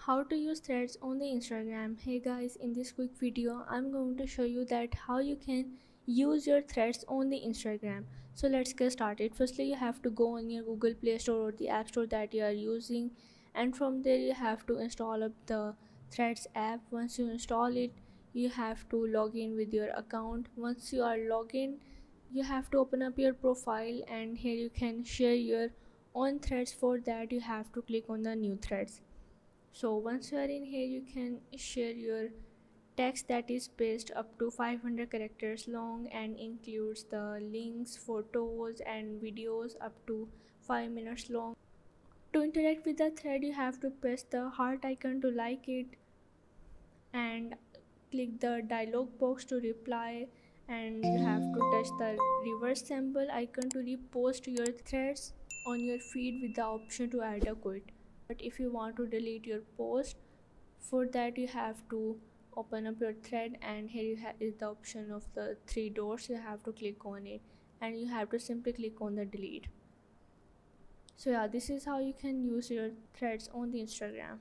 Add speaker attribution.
Speaker 1: How to use threads on the Instagram. Hey guys, in this quick video I'm going to show you that how you can use your threads on the Instagram. So let's get started. Firstly, you have to go on your Google Play Store or the App Store that you are using, and from there you have to install up the threads app. Once you install it, you have to log in with your account. Once you are logged in, you have to open up your profile, and here you can share your own threads. For that you have to click on the new threads. So once you are in here, you can share your text that is spaced up to 500 characters long and includes the links, photos and videos up to 5 minutes long. To interact with the thread, you have to press the heart icon to like it and click the dialog box to reply, and you have to touch the reverse symbol icon to repost your threads on your feed with the option to add a quote. But if you want to delete your post, for that you have to open up your thread, and here is the option of the three dots. You have to click on it and you have to simply click on the delete. So yeah, this is how you can use your threads on the Instagram.